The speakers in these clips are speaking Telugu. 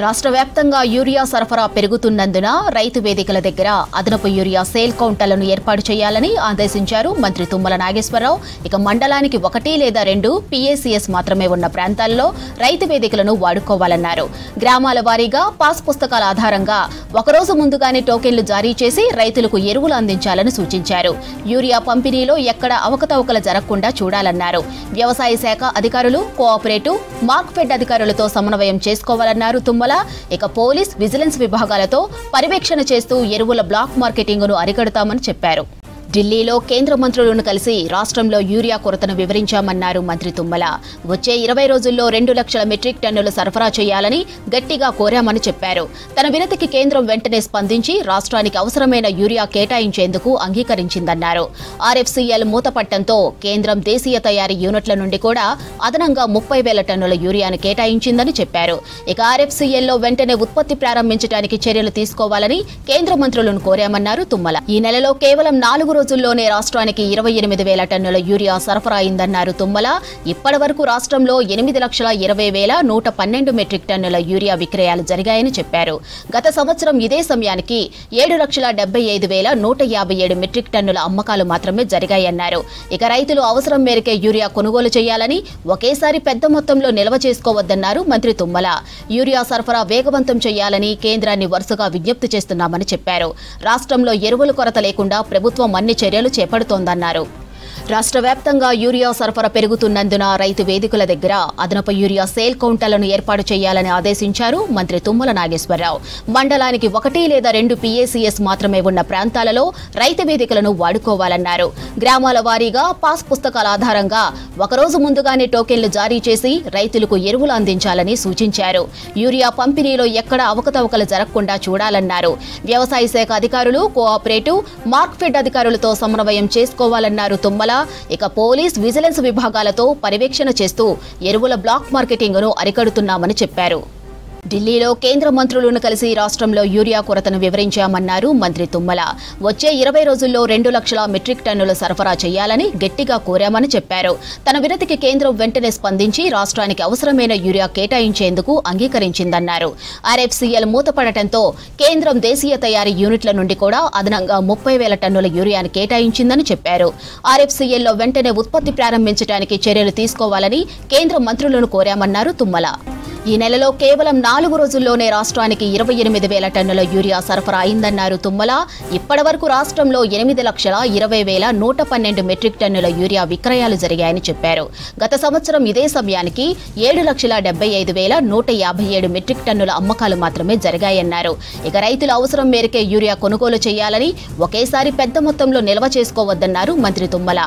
రాష్ట్ర వ్యాప్తంగా యూరియా సరఫరా పెరుగుతున్నందున రైతు వేదికల దగ్గర అదనపు యూరియా సేల్ కౌంటర్లను ఏర్పాటు చేయాలని ఆదేశించారు మంత్రి తుమ్మల నాగేశ్వరరావు. ఇక మండలానికి 1 లేదా 2 PACS మాత్రమే ఉన్న ప్రాంతాల్లో రైతు వేదికలను వాడుకోవాలన్నారు. గ్రామాల వారీగా పాస్ పుస్తకాల ఆధారంగా ఒకరోజు ముందుగానే టోకెన్లు జారీ చేసి రైతులకు ఎరువులు అందించాలని సూచించారు. యూరియా పంపిణీలో ఎక్కడ అవకతవకలు జరగకుండా చూడాలన్నారు. వ్యవసాయ శాఖ అధికారులు, కోఆపరేటివ్, మార్క్ఫెడ్ అధికారులతో సమన్వయం చేసుకోవాలన్నారు తుమ్మల. ఇక పోలీస్, విజిలెన్స్ విభాగాలతో పర్యవేక్షణ చేస్తూ ఎరువుల బ్లాక్ మార్కెటింగ్ను అరికడతామని చెప్పారు. ఢిల్లీలో కేంద్ర మంత్రులను కలిసి రాష్ట్రంలో యూరియా కొరతను వివరించామన్నారు మంత్రి తుమ్మల. వచ్చే 20 రోజుల్లో 2 లక్షల మెట్రిక్ టన్నులు సరఫరా చేయాలని గట్టిగా కోరామని చెప్పారు. తన వినతికి కేంద్రం వెంటనే స్పందించి రాష్ట్రానికి అవసరమైన యూరియా కేటాయించేందుకు అంగీకరించిందన్నారు. RFCL మూతపట్టంతో కేంద్రం దేశీయ తయారీ యూనిట్ల నుండి కూడా అదనంగా 30,000 టన్నుల యూరియాను కేటాయించిందని చెప్పారు. ఇక RFCLలో వెంటనే ఉత్పత్తి ప్రారంభించడానికి చర్యలు తీసుకోవాలని కేంద్ర మంత్రులను కోరామన్నారు తుమ్మల. ఈ నెలలో కేవలం 4 రోజుల్లోనే రాష్ట్రానికి 28,000 టన్నుల యూరియా సరఫరా అయిందన్నారు తుమ్మల. ఇప్పటి వరకు రాష్ట్రంలో 8,20,112 మెట్రిక్ టన్నుల యూరియా విక్రయాలు జరిగాయని చెప్పారు. గత సంవత్సరం ఇదే సమయానికి 7,75,157 మెట్రిక్ టన్నుల అమ్మకాలు మాత్రమే జరిగాయన్నారు. ఇక రైతులు అవసరం మేరకే యూరియా కొనుగోలు చేయాలని, ఒకేసారి పెద్ద మొత్తంలో నిల్వ చేసుకోవద్దన్నారు మంత్రి తుమ్మల. యూరియా సరఫరా వేగవంతం చేయాలని కేంద్రాన్ని వరుసగా విజ్ఞప్తి చేస్తున్నామని చెప్పారు. రాష్ట్రంలో ఎరువుల కొరత లేకుండా ప్రభుత్వం అన్ని చర్యలు చేపడుతోందన్నారు. రాష్ట్ర వ్యాప్తంగా యూరియా సరఫరా పెరుగుతున్నందున రైతు వేదికల దగ్గర అదనపు యూరియా సేల్ కౌంటర్లను ఏర్పాటు చేయాలని ఆదేశించారు మంత్రి తుమ్మల నాగేశ్వరరావు. మండలానికి 1 లేదా 2 PACS మాత్రమే ఉన్న ప్రాంతాలలో రైతు వేదికలను వాడుకోవాలన్నారు. గ్రామాల వారీగా పాస్ పుస్తకాల ఆధారంగా ఒకరోజు ముందుగానే టోకెన్లు జారీ చేసి రైతులకు ఎరువులు అందించాలని సూచించారు. యూరియా పంపిణీలో ఎక్కడ అవకతవకలు జరగకుండా చూడాలన్నారు. వ్యవసాయ శాఖ అధికారులు, కోఆపరేటివ్, మార్క్ఫెడ్ అధికారులతో సమన్వయం చేసుకోవాలన్నారు తుమ్మల. ఇక పోలీస్, విజిలెన్స్ విభాగాలతో పర్యవేక్షణ చేస్తూ ఎరువుల బ్లాక్ మార్కెటింగ్ను అరికడుతున్నామని చెప్పారు. ఢిల్లీలో కేంద్ర మంత్రులను కలిసి రాష్ట్రంలో యూరియా కొరతను వివరించామన్నారు మంత్రి తుమ్మల. వచ్చే 20 రోజుల్లో 2 లక్షల మెట్రిక్ టన్నులు సరఫరా చేయాలని గట్టిగా కోరామని చెప్పారు. తన వినతికి కేంద్రం వెంటనే స్పందించి రాష్ట్రానికి అవసరమైన యూరియా కేటాయించేందుకు అంగీకరించిందన్నారు. RFCL మూతపడటంతో కేంద్రం దేశీయ తయారీ యూనిట్ల నుండి కూడా అదనంగా 30,000 టన్నుల యూరియాను కేటాయించిందని చెప్పారు. RFCLలో వెంటనే ఉత్పత్తి ప్రారంభించడానికి చర్యలు తీసుకోవాలని కేంద్ర మంత్రులను కోరామన్నారు తుమ్మల. ఈ నెలలో కేవలం 4 రోజుల్లోనే రాష్ట్రానికి 28,000 టన్నుల యూరియా సరఫరా అయిందన్నారు తుమ్మల. ఇప్పటి వరకు రాష్ట్రంలో 8,20,112 మెట్రిక్ టన్నుల యూరియా విక్రయాలు జరిగాయని చెప్పారు. గత సంవత్సరం ఇదే సమయానికి 7,75,157 మెట్రిక్ టన్నుల అమ్మకాలు మాత్రమే జరిగాయన్నారు. ఇక రైతుల అవసరం మేరకే యూరియా కొనుగోలు చేయాలని, ఒకేసారి పెద్ద మొత్తంలో నిల్వ చేసుకోవద్దన్నారు మంత్రి తుమ్మల.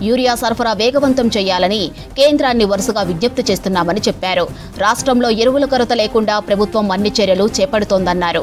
యూరియా సరఫరా వేగవంతం చేయాలని కేంద్రాన్ని వరుసగా విజ్ఞప్తి చేస్తున్నామని చెప్పారు. రాష్ట్రంలో ఎరువుల కొరత లేకుండా ప్రభుత్వం అన్ని చర్యలు చేపడుతోందన్నారు.